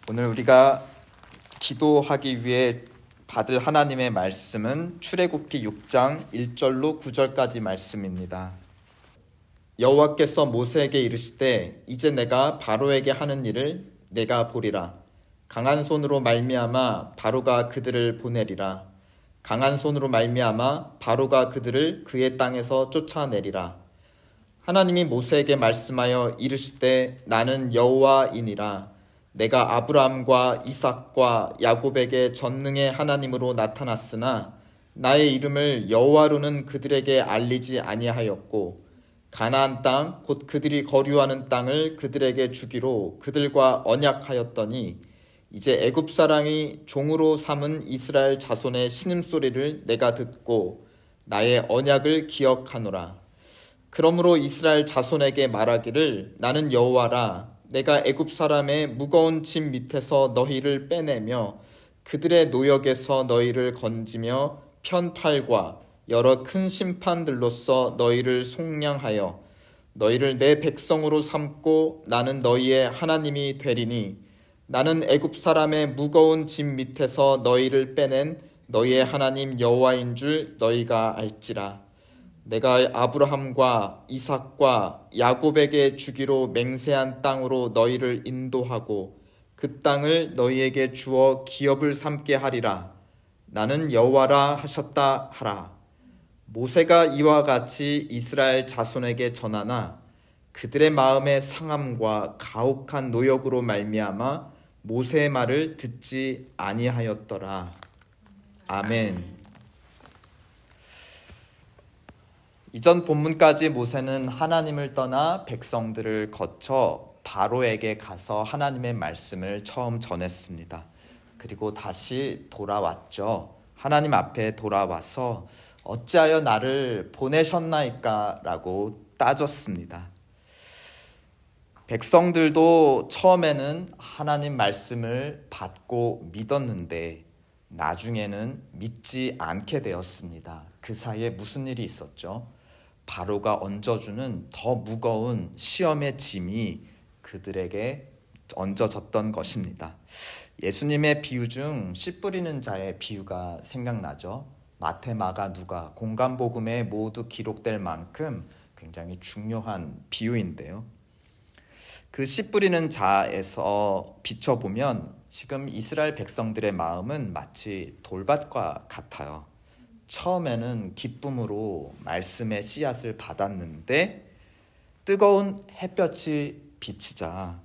오늘 우리가 기도하기 위해 받을 하나님의 말씀은 출애굽기 6장 1절로 9절까지 말씀입니다. 여호와께서 모세에게 이르시되 이제 내가 바로에게 하는 일을 내가 보리라. 강한 손으로 말미암아 바로가 그들을 보내리라. 강한 손으로 말미암아 바로가 그들을 그의 땅에서 쫓아내리라. 하나님이 모세에게 말씀하여 이르시되 나는 여호와이니라. 내가 아브라함과 이삭과 야곱에게 전능의 하나님으로 나타났으나 나의 이름을 여호와로는 그들에게 알리지 아니하였고 가나안 땅 곧 그들이 거류하는 땅을 그들에게 주기로 그들과 언약하였더니 이제 애굽 사람이 종으로 삼은 이스라엘 자손의 신음소리를 내가 듣고 나의 언약을 기억하노라. 그러므로 이스라엘 자손에게 말하기를 나는 여호와라. 내가 애굽 사람의 무거운 짐 밑에서 너희를 빼내며 그들의 노역에서 너희를 건지며 편팔과 여러 큰 심판들로서 너희를 속량하여 너희를 내 백성으로 삼고 나는 너희의 하나님이 되리니 나는 애굽 사람의 무거운 짐 밑에서 너희를 빼낸 너희의 하나님 여호와인 줄 너희가 알지라. 내가 아브라함과 이삭과 야곱에게 주기로 맹세한 땅으로 너희를 인도하고 그 땅을 너희에게 주어 기업을 삼게 하리라. 나는 여호와라 하셨다 하라. 모세가 이와 같이 이스라엘 자손에게 전하나 그들의 마음의 상함과 가혹한 노역으로 말미암아 모세의 말을 듣지 아니하였더라. 아멘. 이전 본문까지 모세는 하나님을 떠나 백성들을 거쳐 바로에게 가서 하나님의 말씀을 처음 전했습니다. 그리고 다시 돌아왔죠. 하나님 앞에 돌아와서 어찌하여 나를 보내셨나이까 라고 따졌습니다. 백성들도 처음에는 하나님 말씀을 받고 믿었는데 나중에는 믿지 않게 되었습니다. 그 사이에 무슨 일이 있었죠? 바로가 얹어주는 더 무거운 시험의 짐이 그들에게 얹어졌던 것입니다. 예수님의 비유 중 씨 뿌리는 자의 비유가 생각나죠. 마태, 마가, 누가 공간복음에 모두 기록될 만큼 굉장히 중요한 비유인데요. 그 씨 뿌리는 자에서 비춰보면 지금 이스라엘 백성들의 마음은 마치 돌밭과 같아요. 처음에는 기쁨으로 말씀의 씨앗을 받았는데 뜨거운 햇볕이 비치자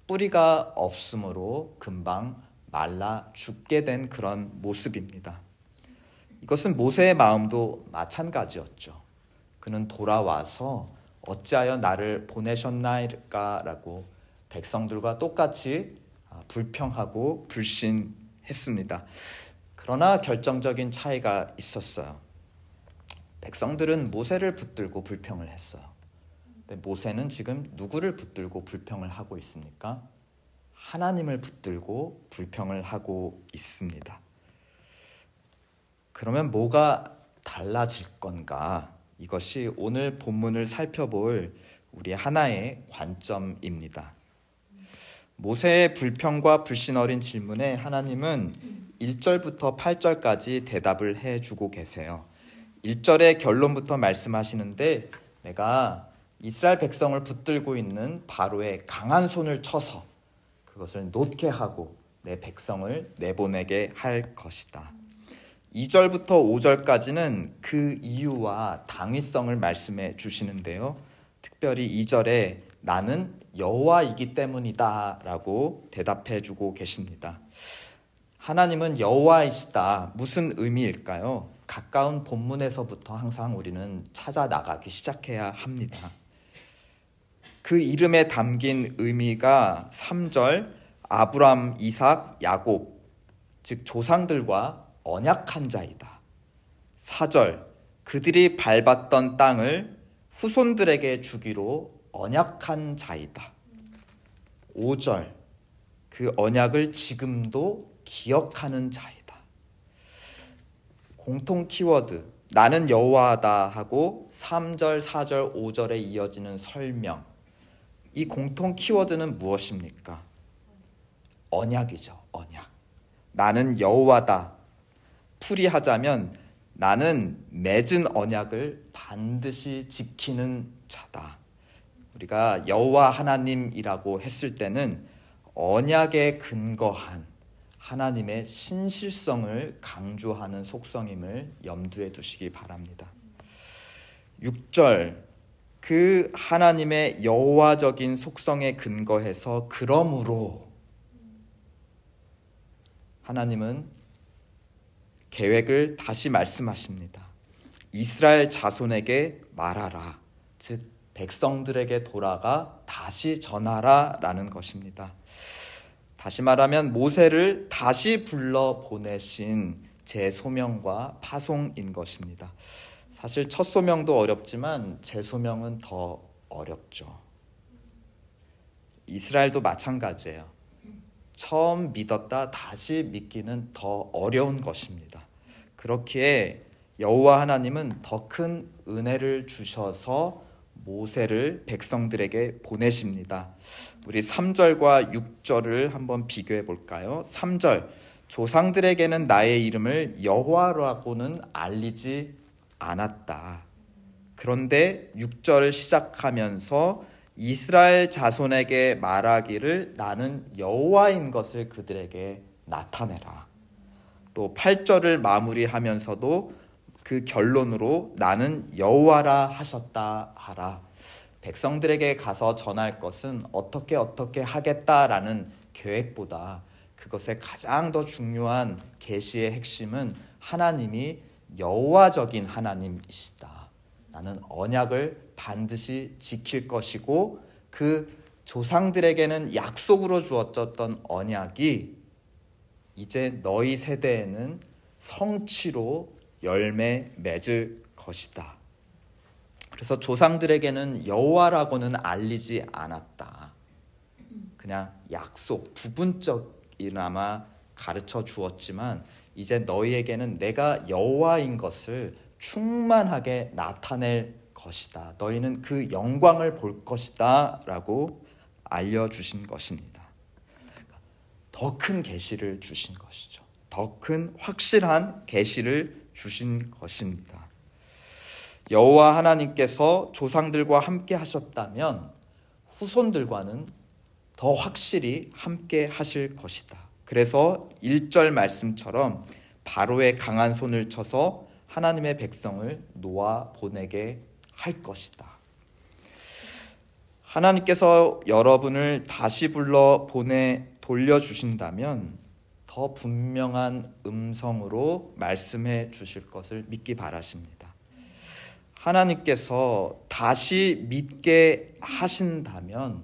뿌리가 없으므로 금방 말라 죽게 된 그런 모습입니다. 이것은 모세의 마음도 마찬가지였죠. 그는 돌아와서 어찌하여 나를 보내셨나이까라고 백성들과 똑같이 불평하고 불신했습니다. 그러나 결정적인 차이가 있었어요. 백성들은 모세를 붙들고 불평을 했어요. 근데 모세는 지금 누구를 붙들고 불평을 하고 있습니까? 하나님을 붙들고 불평을 하고 있습니다. 그러면 뭐가 달라질 건가? 이것이 오늘 본문을 살펴볼 우리 하나의 관점입니다. 모세의 불평과 불신 어린 질문에 하나님은 1절부터 8절까지 대답을 해주고 계세요. 1절의 결론부터 말씀하시는데 내가 이스라엘 백성을 붙들고 있는 바로의 강한 손을 쳐서 그것을 놓게 하고 내 백성을 내보내게 할 것이다. 2절부터 5절까지는 그 이유와 당위성을 말씀해 주시는데요. 특별히 2절에 나는 여호와이기 때문이다 라고 대답해 주고 계십니다. 하나님은 여호와이시다. 무슨 의미일까요? 가까운 본문에서부터 항상 우리는 찾아 나가기 시작해야 합니다. 그 이름에 담긴 의미가 3절 아브람, 이삭, 야곱 즉 조상들과 언약한 자이다. 4절 그들이 밟았던 땅을 후손들에게 주기로 언약한 자이다. 5절 그 언약을 지금도 기억하는 자이다. 공통 키워드 나는 여호와다 하고 3절, 4절, 5절에 이어지는 설명. 이 공통 키워드는 무엇입니까? 언약이죠. 언약. 나는 여호와다. 풀이하자면 나는 맺은 언약을 반드시 지키는 자다. 우리가 여호와 하나님이라고 했을 때는 언약에 근거한 하나님의 신실성을 강조하는 속성임을 염두에 두시기 바랍니다. 6절, 그 하나님의 여호와적인 속성에 근거해서 그러므로 하나님은 계획을 다시 말씀하십니다. 이스라엘 자손에게 말하라. 즉 백성들에게 돌아가 다시 전하라 라는 것입니다. 다시 말하면 모세를 다시 불러 보내신 재소명과 파송인 것입니다. 사실 첫 소명도 어렵지만 재소명은 더 어렵죠. 이스라엘도 마찬가지예요. 처음 믿었다 다시 믿기는 더 어려운 것입니다. 그렇기에 여호와 하나님은 더 큰 은혜를 주셔서 모세를 백성들에게 보내십니다. 우리 3절과 6절을 한번 비교해 볼까요? 3절, 조상들에게는 나의 이름을 여호와라고는 알리지 않았다. 그런데 6절을 시작하면서 이스라엘 자손에게 말하기를 나는 여호와인 것을 그들에게 나타내라. 또 8절을 마무리하면서도 그 결론으로 나는 여호와라 하셨다 하라. 백성들에게 가서 전할 것은 어떻게 하겠다라는 계획보다 그것의 가장 더 중요한 계시의 핵심은 하나님이 여호와적인 하나님이시다. 나는 언약을 반드시 지킬 것이고 그 조상들에게는 약속으로 주었던 언약이 이제 너희 세대에는 성취로 열매 맺을 것이다. 그래서 조상들에게는 여호와라고는 알리지 않았다. 그냥 약속, 부분적이나마 가르쳐 주었지만 이제 너희에게는 내가 여호와인 것을 충만하게 나타낼 것이다. 너희는 그 영광을 볼 것이다 라고 알려주신 것입니다. 더 큰 계시를 주신 것이죠. 더 큰 확실한 계시를 주신 것입니다. 여호와 하나님께서 조상들과 함께 하셨다면 후손들과는 더 확실히 함께 하실 것이다. 그래서 1절 말씀처럼 바로의 강한 손을 쳐서 하나님의 백성을 놓아 보내게 할 것이다. 하나님께서 여러분을 다시 불러 보내 돌려주신다면 더 분명한 음성으로 말씀해 주실 것을 믿기 바라십니다. 하나님께서 다시 믿게 하신다면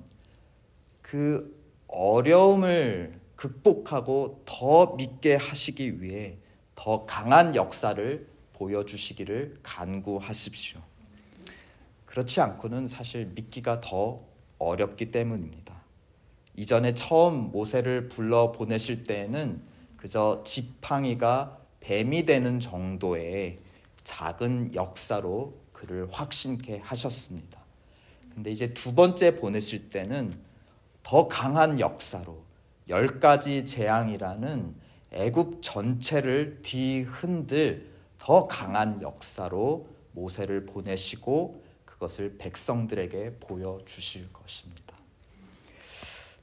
그 어려움을 극복하고 더 믿게 하시기 위해 더 강한 역사를 보여주시기를 간구하십시오. 그렇지 않고는 사실 믿기가 더 어렵기 때문입니다. 이전에 처음 모세를 불러 보내실 때에는 그저 지팡이가 뱀이 되는 정도의 작은 역사로 그를 확신케 하셨습니다. 근데 이제 두 번째 보내실 때는 더 강한 역사로 10가지 재앙이라는 애굽 전체를 뒤흔들 더 강한 역사로 모세를 보내시고 그것을 백성들에게 보여주실 것입니다.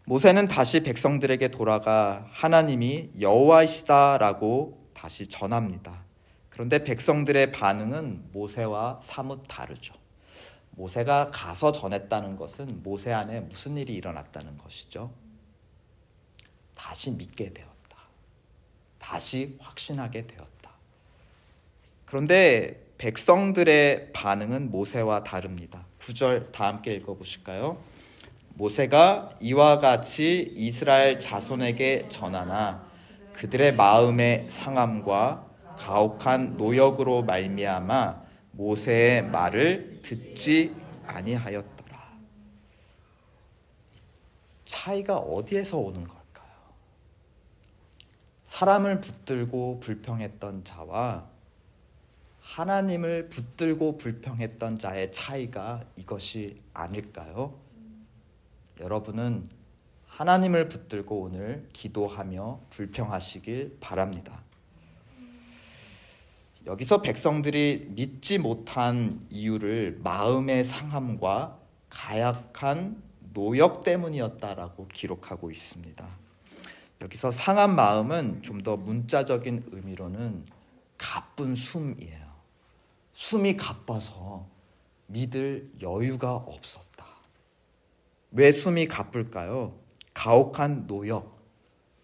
모세는 다시 백성들에게 돌아가 하나님이 여호와이시다라고 다시 전합니다. 그런데 백성들의 반응은 모세와 사뭇 다르죠. 모세가 가서 전했다는 것은 모세 안에 무슨 일이 일어났다는 것이죠. 다시 믿게 되었다. 다시 확신하게 되었다. 그런데 백성들의 반응은 모세와 다릅니다. 9절 다 함께 읽어보실까요? 모세가 이와 같이 이스라엘 자손에게 전하나 그들의 마음의 상함과 가혹한 노역으로 말미암아 모세의 말을 듣지 아니하였더라. 차이가 어디에서 오는 걸까요? 사람을 붙들고 불평했던 자와 하나님을 붙들고 불평했던 자의 차이가 이것이 아닐까요? 여러분은 하나님을 붙들고 오늘 기도하며 불평하시길 바랍니다. 여기서 백성들이 믿지 못한 이유를 마음의 상함과 가약한 노역 때문이었다라고 기록하고 있습니다. 여기서 상한 마음은 좀 더 문자적인 의미로는 가쁜 숨이에요. 숨이 가빠서 믿을 여유가 없었다. 왜 숨이 가쁠까요? 가혹한 노역,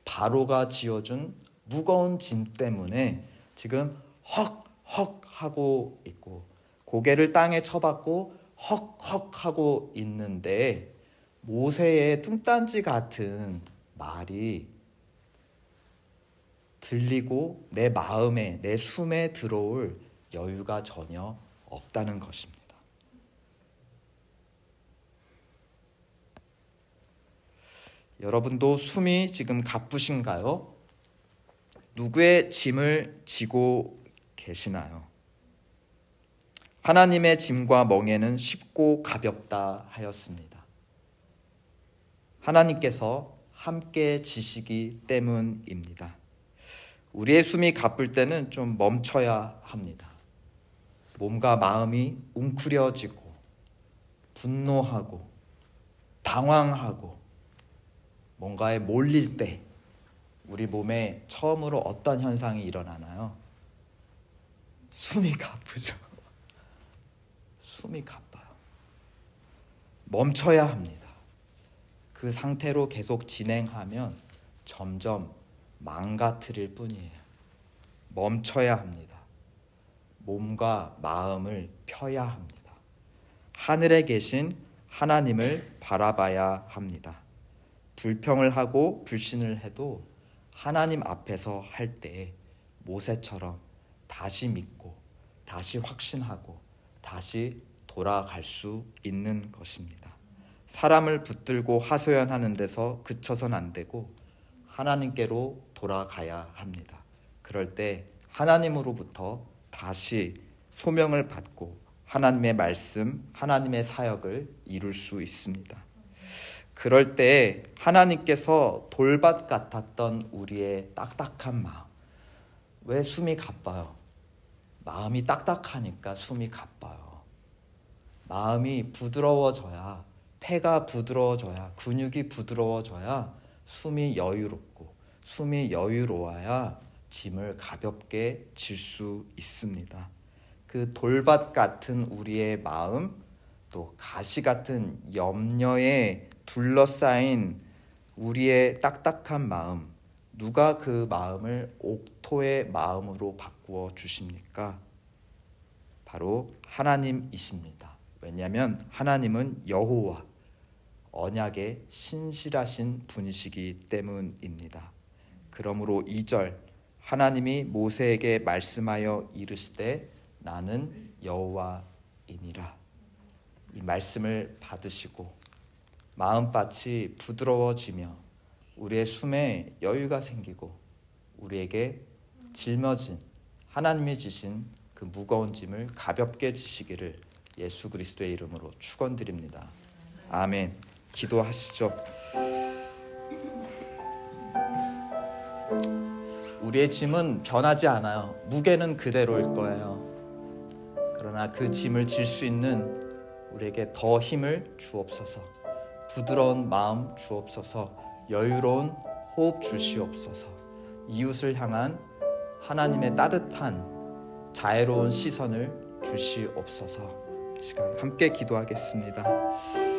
바로가 지어준 무거운 짐 때문에 지금 헉헉 하고 있고 고개를 땅에 쳐박고 헉헉 하고 있는데 모세의 뚱딴지 같은 말이 들리고 내 마음에, 내 숨에 들어올 여유가 전혀 없다는 것입니다. 여러분도 숨이 지금 가쁘신가요? 누구의 짐을 지고 계시나요? 하나님의 짐과 멍에는 쉽고 가볍다 하였습니다. 하나님께서 함께 지시기 때문입니다. 우리의 숨이 가쁠 때는 좀 멈춰야 합니다. 몸과 마음이 웅크려지고 분노하고 당황하고 뭔가에 몰릴 때 우리 몸에 처음으로 어떤 현상이 일어나나요? 숨이 가쁘죠. 숨이 가빠요. 멈춰야 합니다. 그 상태로 계속 진행하면 점점 망가뜨릴 뿐이에요. 멈춰야 합니다. 몸과 마음을 펴야 합니다. 하늘에 계신 하나님을 바라봐야 합니다. 불평을 하고 불신을 해도 하나님 앞에서 할 때 모세처럼 다시 믿고 다시 확신하고 다시 돌아갈 수 있는 것입니다. 사람을 붙들고 하소연하는 데서 그쳐선 안 되고 하나님께로 돌아가야 합니다. 그럴 때 하나님으로부터 다시 소명을 받고 하나님의 말씀, 하나님의 사역을 이룰 수 있습니다. 그럴 때 하나님께서 돌밭 같았던 우리의 딱딱한 마음, 왜 숨이 가빠요? 마음이 딱딱하니까 숨이 가빠요. 마음이 부드러워져야, 폐가 부드러워져야, 근육이 부드러워져야 숨이 여유롭고, 숨이 여유로워야 짐을 가볍게 질 수 있습니다. 그 돌밭 같은 우리의 마음, 또 가시 같은 염려에 둘러싸인 우리의 딱딱한 마음, 누가 그 마음을 옥토의 마음으로 바꾸어 주십니까? 바로 하나님이십니다. 왜냐하면 하나님은 여호와, 언약의 신실하신 분이시기 때문입니다. 그러므로 2절 하나님이 모세에게 말씀하여 이르시되 나는 여호와이니라. 이 말씀을 받으시고 마음밭이 부드러워지며 우리의 숨에 여유가 생기고 우리에게 짊어진 하나님이 지신 그 무거운 짐을 가볍게 지시기를 예수 그리스도의 이름으로 축원드립니다. 아멘. 기도하시죠. 우리의 짐은 변하지 않아요. 무게는 그대로일 거예요. 그러나 그 짐을 질 수 있는 우리에게 더 힘을 주옵소서. 부드러운 마음 주옵소서. 여유로운 호흡 주시옵소서. 이웃을 향한 하나님의 따뜻한 자애로운 시선을 주시옵소서. 시간 함께 기도하겠습니다.